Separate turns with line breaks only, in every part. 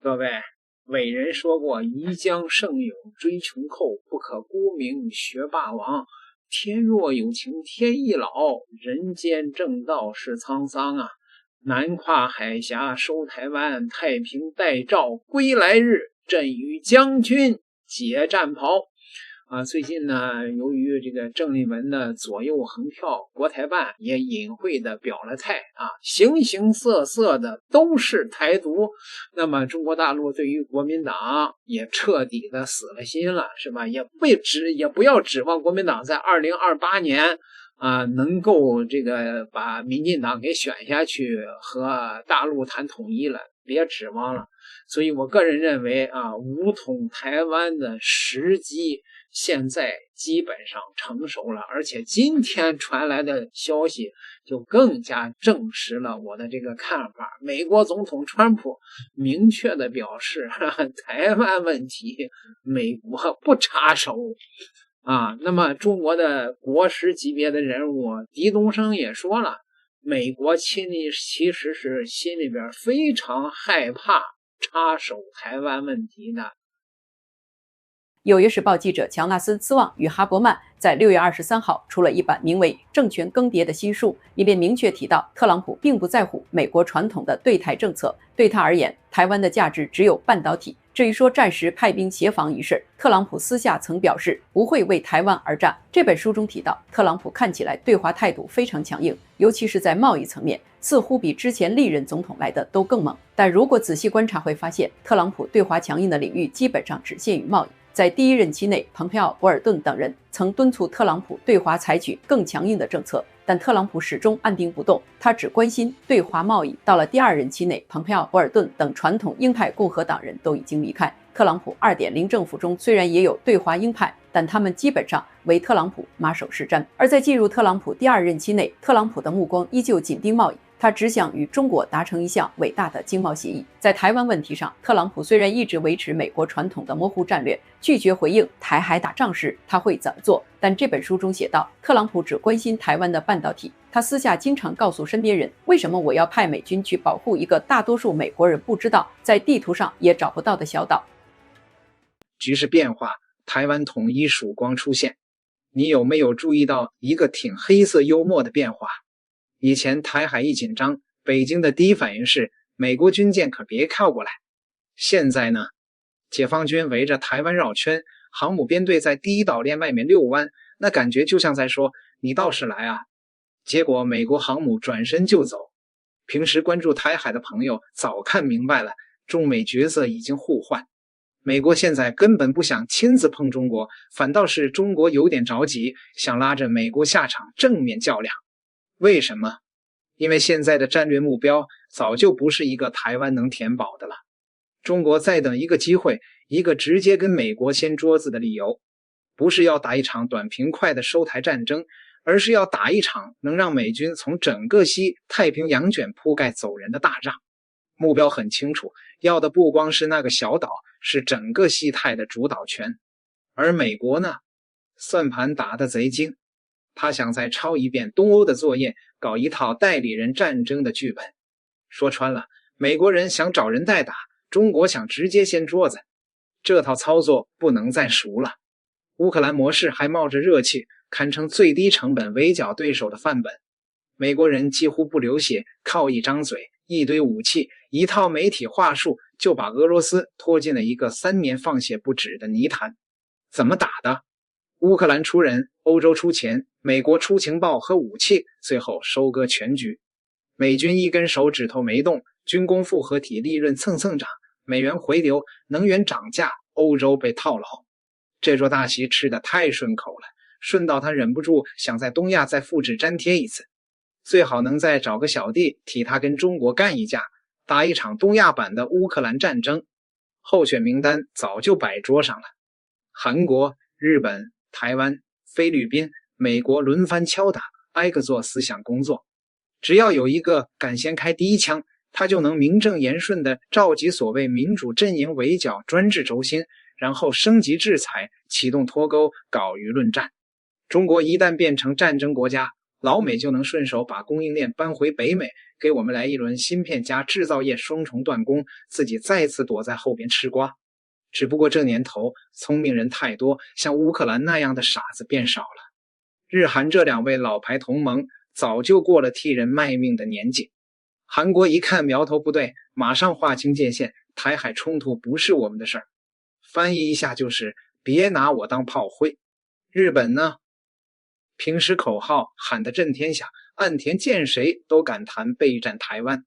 各位，伟人说过，宜将胜友追穷寇，不可沽名学霸王。天若有情天亦老，人间正道是沧桑啊！南跨海峡收台湾，太平待诏归来日，朕与将军解战袍。最近呢，由于这个郑丽文的左右横跳，国台办也隐晦的表了态形形色色的都是台独。那么中国大陆对于国民党也彻底的死了心了，是吧？也不要指望国民党在2028年能够这个把民进党给选下去和大陆谈统一了，别指望了。所以我个人认为武统台湾的时机现在基本上成熟了，而且今天传来的消息就更加证实了我的这个看法。美国总统川普明确的表示，台湾问题美国不插手那么中国的国师级别的人物狄东升也说了，美国其实是心里边非常害怕插手台湾问题的。
纽约时报记者乔纳森·斯旺与哈伯曼在6月23号出了一版名为《政权更迭》的新书，里面明确提到，特朗普并不在乎美国传统的对台政策，对他而言，台湾的价值只有半导体。至于说暂时派兵协防一事，特朗普私下曾表示不会为台湾而战。这本书中提到，特朗普看起来对华态度非常强硬，尤其是在贸易层面，似乎比之前历任总统来的都更猛。但如果仔细观察会发现，特朗普对华强硬的领域基本上只限于贸易。在第一任期内，蓬佩奥、博尔顿等人曾敦促特朗普对华采取更强硬的政策，但特朗普始终按兵不动，他只关心对华贸易。到了第二任期内，蓬佩奥、博尔顿等传统鹰派共和党人都已经离开，特朗普 2.0 政府中虽然也有对华鹰派，但他们基本上为特朗普马首是瞻。而在进入特朗普第二任期内，特朗普的目光依旧紧盯贸易，他只想与中国达成一项伟大的经贸协议。在台湾问题上，特朗普虽然一直维持美国传统的模糊战略，拒绝回应台海打仗时他会怎么做，但这本书中写道，特朗普只关心台湾的半导体。他私下经常告诉身边人，为什么我要派美军去保护一个大多数美国人不知道，在地图上也找不到的小岛。
局势变化，台湾统一曙光出现。你有没有注意到一个挺黑色幽默的变化？以前台海一紧张，北京的第一反应是美国军舰可别靠过来。现在呢，解放军围着台湾绕圈，航母编队在第一岛链外面遛弯，那感觉就像在说你倒是来啊。结果美国航母转身就走。平时关注台海的朋友早看明白了，中美角色已经互换。美国现在根本不想亲自碰中国，反倒是中国有点着急，想拉着美国下场正面较量。为什么？因为现在的战略目标早就不是一个台湾能填饱的了。中国再等一个机会，一个直接跟美国掀桌子的理由，不是要打一场短平快的收台战争，而是要打一场能让美军从整个西太平洋卷铺盖走人的大仗。目标很清楚，要的不光是那个小岛，是整个西太的主导权。而美国呢，算盘打得贼精，他想再抄一遍东欧的作业，搞一套代理人战争的剧本。说穿了，美国人想找人代打，中国想直接掀桌子，这套操作不能再熟了。乌克兰模式还冒着热气，堪称最低成本围剿对手的范本。美国人几乎不流血，靠一张嘴，一堆武器，一套媒体话术，就把俄罗斯拖进了一个3年放血不止的泥潭。怎么打的？乌克兰出人，欧洲出钱，美国出情报和武器，最后收割全局。美军一根手指头没动，军工复合体利润蹭蹭涨，美元回流，能源涨价，欧洲被套牢。这桌大席吃得太顺口了，顺到他忍不住想在东亚再复制粘贴一次，最好能再找个小弟替他跟中国干一架，打一场东亚版的乌克兰战争。候选名单早就摆桌上了，韩国、日本、台湾、菲律宾、美国轮番敲打，挨个做思想工作。只要有一个敢先开第一枪，他就能名正言顺地召集所谓民主阵营围剿专制轴心，然后升级制裁，启动脱钩，搞舆论战。中国一旦变成战争国家，老美就能顺手把供应链搬回北美，给我们来一轮芯片加制造业双重断供，自己再次躲在后边吃瓜。只不过这年头聪明人太多，像乌克兰那样的傻子变少了。日韩这两位老牌同盟早就过了替人卖命的年纪。韩国一看苗头不对，马上划清界限，台海冲突不是我们的事儿。翻译一下就是别拿我当炮灰。日本呢，平时口号喊得震天响，岸田见谁都敢谈备战台湾，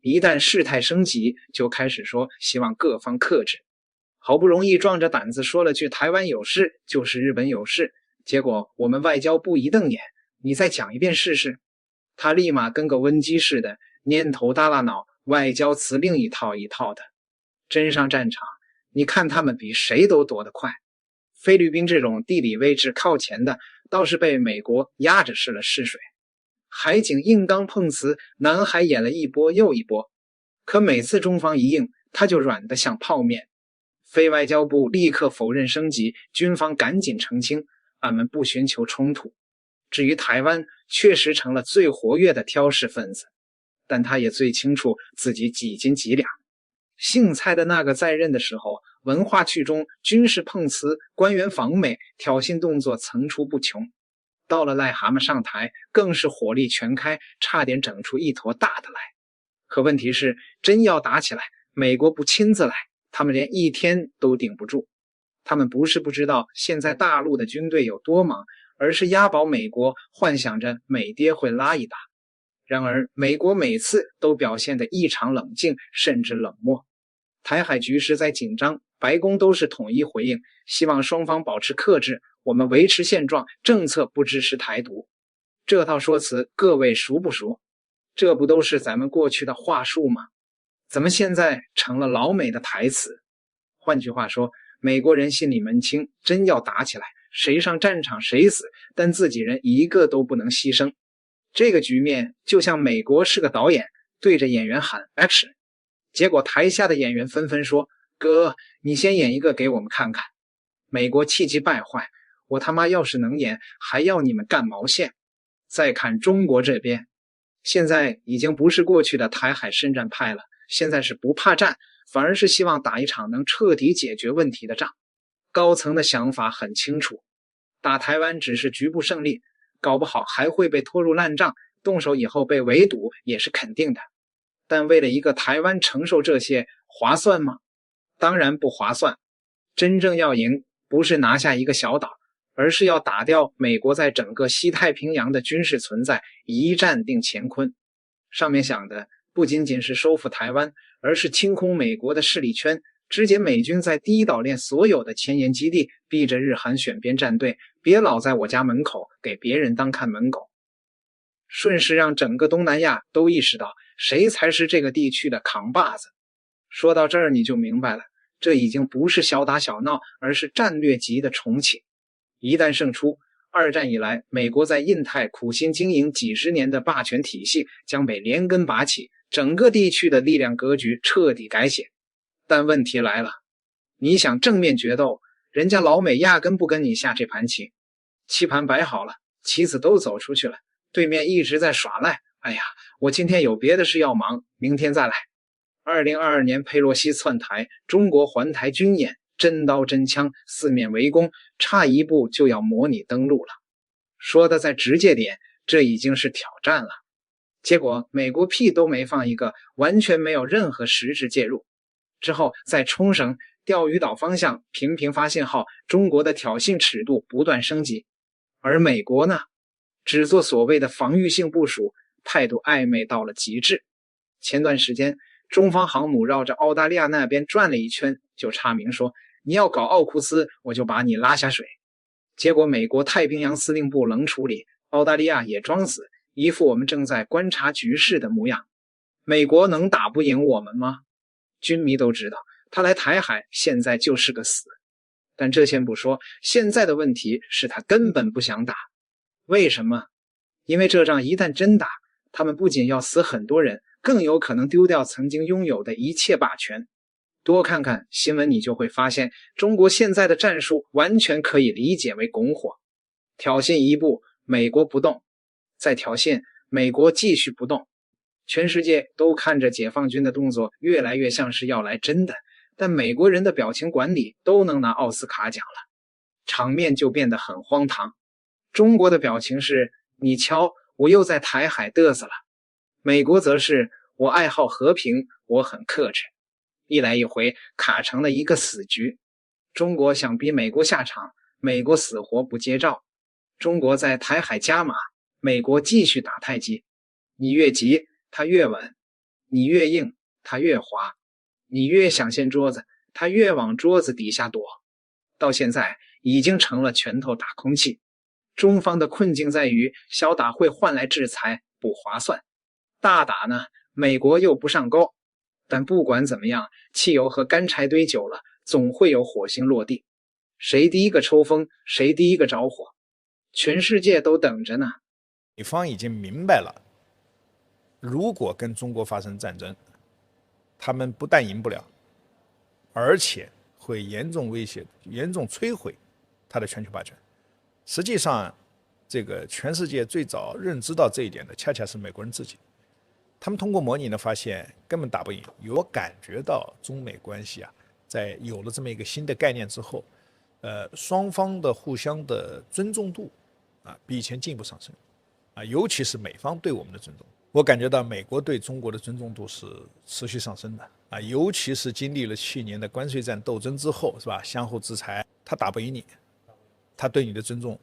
一旦事态升级就开始说希望各方克制。好不容易壮着胆子说了句台湾有事就是日本有事，结果我们外交部一瞪眼，你再讲一遍试试。他立马跟个温鸡似的，蔫头耷拉脑，外交词另一套一套的。真上战场，你看他们比谁都躲得快。菲律宾这种地理位置靠前的，倒是被美国压着试了试水。海警硬刚碰瓷，南海演了一波又一波，可每次中方一硬，他就软得像泡面。非外交部立刻否认升级，军方赶紧澄清，俺们不寻求冲突。至于台湾，确实成了最活跃的挑事分子，但他也最清楚自己几斤几两。姓蔡的那个在任的时候，文化剧中军事碰瓷、官员访美、挑衅动作层出不穷。到了癞蛤蟆上台，更是火力全开，差点整出一坨大的来。可问题是，真要打起来，美国不亲自来，他们连一天都顶不住。他们不是不知道现在大陆的军队有多忙，而是押宝美国，幻想着美爹会拉一把。然而美国每次都表现得异常冷静，甚至冷漠。台海局势在紧张，白宫都是统一回应，希望双方保持克制，我们维持现状，政策不支持台独。这套说辞各位熟不熟？这不都是咱们过去的话术吗？怎么现在成了老美的台词？换句话说，美国人心里门清，真要打起来，谁上战场谁死，但自己人一个都不能牺牲。这个局面就像美国是个导演，对着演员喊 action， 结果台下的演员纷纷说，哥，你先演一个给我们看看。美国气急败坏，我他妈要是能演，还要你们干毛线。再看中国这边，现在已经不是过去的台海伸战派了，现在是不怕战，反而是希望打一场能彻底解决问题的仗。高层的想法很清楚，打台湾只是局部胜利，搞不好还会被拖入烂账，动手以后被围堵也是肯定的。但为了一个台湾承受这些，划算吗？当然不划算。真正要赢，不是拿下一个小岛，而是要打掉美国在整个西太平洋的军事存在，一战定乾坤。上面想的不仅仅是收复台湾，而是清空美国的势力圈，肢解美军在第一岛链所有的前沿基地，逼着日韩选边站队，别老在我家门口给别人当看门狗。顺势让整个东南亚都意识到谁才是这个地区的扛把子。说到这儿你就明白了，这已经不是小打小闹，而是战略级的重启。一旦胜出，二战以来美国在印太苦心经营几十年的霸权体系将被连根拔起，整个地区的力量格局彻底改写。但问题来了，你想正面决斗，人家老美压根不跟你下这盘棋。棋盘摆好了，棋子都走出去了，对面一直在耍赖，哎呀，我今天有别的事要忙，明天再来。2022年佩洛西窜台，中国环台军演，真刀真枪，四面围攻，差一步就要模拟登陆了。说的再直接点，这已经是挑战了。结果美国屁都没放一个，完全没有任何实质介入。之后在冲绳、钓鱼岛方向频频发信号，中国的挑衅尺度不断升级。而美国呢，只做所谓的防御性部署，态度暧昧到了极致。前段时间中方航母绕着澳大利亚那边转了一圈，就插明说你要搞奥库斯，我就把你拉下水。结果美国太平洋司令部冷处理，澳大利亚也装死，一副我们正在观察局势的模样。美国能打不赢我们吗？军迷都知道，他来台海现在就是个死。但这先不说，现在的问题是他根本不想打。为什么？因为这仗一旦真打，他们不仅要死很多人，更有可能丢掉曾经拥有的一切霸权。多看看新闻，你就会发现，中国现在的战术完全可以理解为拱火。挑衅一步，美国不动，在条线，美国继续不动，全世界都看着解放军的动作越来越像是要来真的，但美国人的表情管理都能拿奥斯卡奖了，场面就变得很荒唐。中国的表情是你瞧，我又在台海嘚瑟了，美国则是我爱好和平，我很克制，一来一回卡成了一个死局。中国想逼美国下场，美国死活不接招，中国在台海加码，美国继续打太极，你越急他越稳，你越硬他越滑，你越想掀桌子他越往桌子底下躲，到现在已经成了拳头打空气。中方的困境在于小打会换来制裁不划算，大打呢美国又不上钩，但不管怎么样，汽油和干柴堆久了总会有火星落地，谁第一个抽风谁第一个着火，全世界都等着呢。
美方已经明白了，如果跟中国发生战争，他们不但赢不了，而且会严重威胁、严重摧毁他的全球霸权。实际上，这个全世界最早认知到这一点的，恰恰是美国人自己。他们通过模拟呢，发现根本打不赢。有感觉到中美关系啊，在有了这么一个新的概念之后，双方的互相的尊重度啊，比以前进一步上升啊，尤其是美方对我们的尊重。我感觉到美国对中国的尊重度是持续上升的啊，尤其是经历了去年的关税战斗争之后，是吧？相互制裁，他打不赢你，他对你的尊重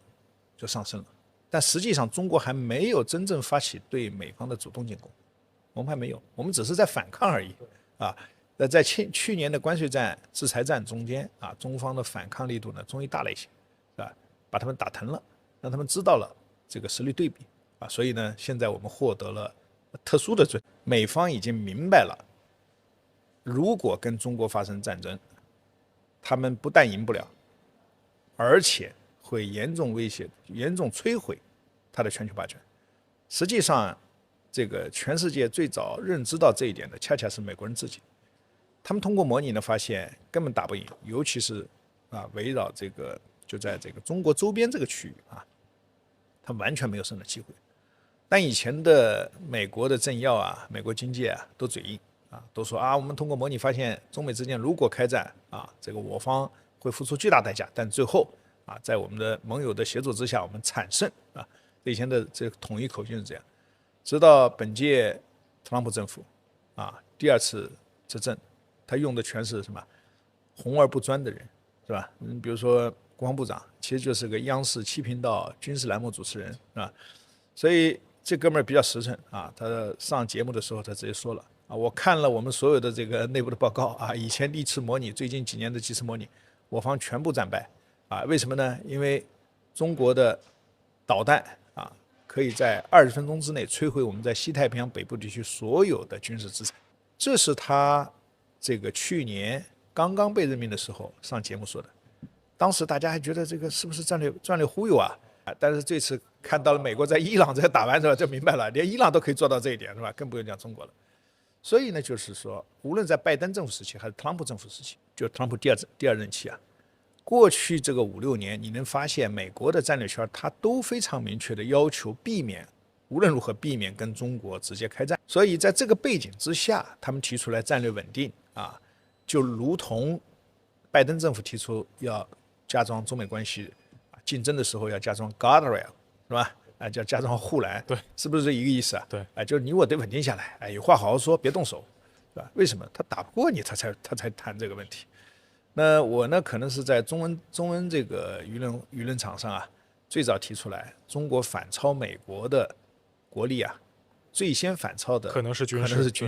就上升了。但实际上，中国还没有真正发起对美方的主动进攻，我们还没有，我们只是在反抗而已啊。那在去年的关税战、制裁战中间啊，中方的反抗力度呢，终于大了一些，是吧？把他们打疼了，让他们知道了这个实力对比啊。所以呢，现在我们获得了特殊的尊重。美方已经明白了，如果跟中国发生战争，他们不但赢不了，而且会严重威胁、严重摧毁他的全球霸权。实际上，这个全世界最早认知到这一点的，恰恰是美国人自己。他们通过模拟呢，发现根本打不赢，尤其是啊，围绕这个就在这个中国周边这个区域啊，他完全没有胜的机会。但以前的美国的政要啊，美国经济啊，都嘴硬啊，都说啊，我们通过模拟发现，中美之间如果开战啊，这个我方会付出巨大代价，但最后啊，在我们的盟友的协助之下，我们惨胜啊。以前的这个统一口径是这样。直到本届特朗普政府啊第二次执政，他用的全是什么红而不专的人，是吧？比如说国防部长，其实就是个央视7频道军事栏目主持人，是吧？所以这哥们儿比较实诚啊，他上节目的时候他直接说了啊，我看了我们所有的这个内部的报告啊，以前历次模拟，最近几年的几次模拟，我方全部战败啊，为什么呢？因为中国的导弹啊，可以在20分钟之内摧毁我们在西太平洋北部地区所有的军事资产。这是他这个去年刚刚被任命的时候上节目说的。当时大家还觉得这个是不是战略忽悠啊？但是这次看到了美国在伊朗这打完之后，就明白了，连伊朗都可以做到这一点，是吧？更不用讲中国了。所以呢，就是说，无论在拜登政府时期还是特朗普政府时期，就特朗普第二任期啊，过去这个5、6年，你能发现美国的战略圈它都非常明确的要求避免，无论如何避免跟中国直接开战。所以在这个背景之下，他们提出来战略稳定啊，就如同拜登政府提出要加装中美关系竞争的时候要加装 guardrail， 是吧？叫加装护栏，
对，
是不是这一个意思啊？
对，
就是你我得稳定下来，有话好好说，别动手，是吧？为什么？他打不过你，他才谈这个问题。那我呢，可能是在中文这个舆论场上啊，最早提出来，中国反超美国的国力啊，最先反超的
可能是军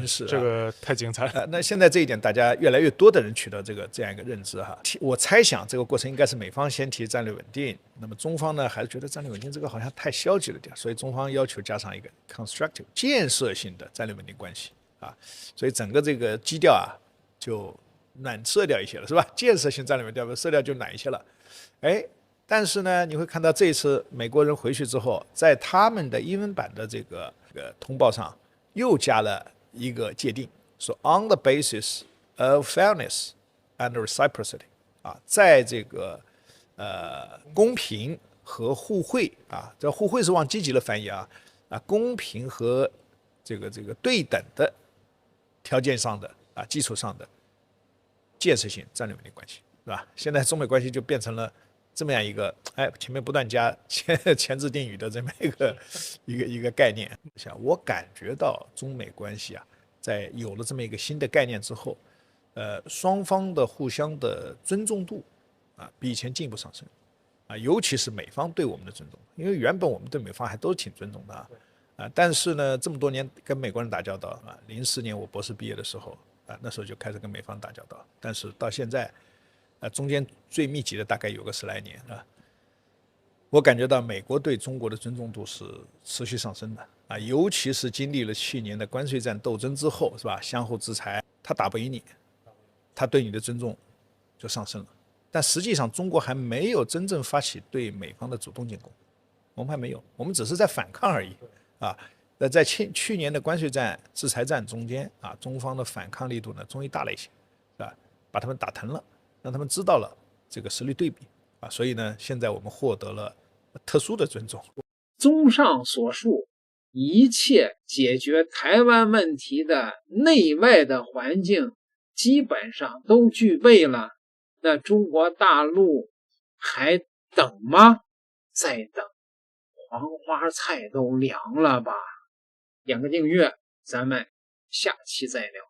事，这个太精彩了。
那现在这一点，大家越来越多的人取得这样一个认知哈。我猜想这个过程应该是美方先提战略稳定，那么中方呢还是觉得战略稳定这个好像太消极了点，所以中方要求加上一个 constructive 建设性的战略稳定关系啊，所以整个这个基调啊就暖色调一些了，是吧？建设性战略稳定色调就暖一些了，但是呢，你会看到这一次美国人回去之后，在他们的英文版的这个通报上又加了一个界定，说 on the basis of fairness and reciprocity 啊，在这个公平和互惠啊，这互惠是往积极的翻译啊，公平和这个对等的条件上的基础上的建设性战略稳定关系，是吧？现在中美关系就变成了这么样一个前面不断加前置定语的这么一个概念。我感觉到中美关系在有了这么一个新的概念之后，双方的互相的尊重度比以前进一步上升尤其是美方对我们的尊重，因为原本我们对美方还都挺尊重的但是呢，这么多年跟美国人打交道04年我博士毕业的时候那时候就开始跟美方打交道，但是到现在中间最密集的大概有个10来年我感觉到美国对中国的尊重度是持续上升的尤其是经历了去年的关税战斗争之后，是吧？相互制裁，他打不赢你，他对你的尊重就上升了。但实际上，中国还没有真正发起对美方的主动进攻，我们还没有，我们只是在反抗而已那在去年的关税战、制裁战中间中方的反抗力度呢，终于大了一些，是吧？把他们打疼了，让他们知道了这个实力对比所以呢，现在我们获得了特殊的尊重。
综上所述，一切解决台湾问题的内外的环境基本上都具备了。那中国大陆还等吗？再等，黄花菜都凉了吧？点个订阅，咱们下期再聊。